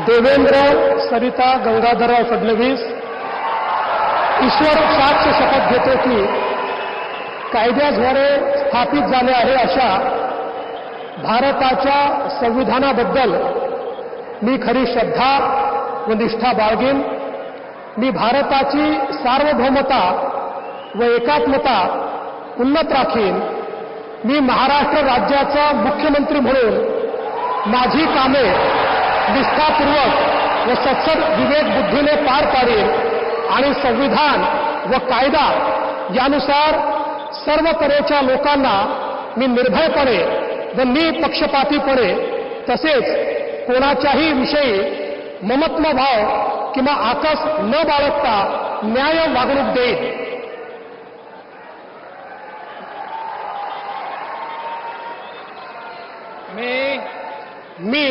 देवेंद्र सरिता गंगाधरराव फडणवीस ईश्वर साक्ष शपथ घेतो की कायद्याद्वारे स्थापित झाले आहे अशा भारताच्या संविधानाबद्दल मी खरी श्रद्धा व निष्ठा बाळगेन। मी भारताची सार्वभौमता व एकात्मता उन्नत राखीन। मी महाराष्ट्र राज्याचा मुख्यमंत्री म्हणून माझी कामे निष्ठापूर्वक व सत्सद विवेक बुद्धीने पार पाडेन आणि संविधान व कायदा यानुसार सर्व तऱ्हेच्या लोकांना मी निर्भयपणे व निपक्षपातीपणे तसेच कोणाच्याही विषयी ममत्व भाव किंवा आकस न बाळगता न्याय वागणूक देईन। मी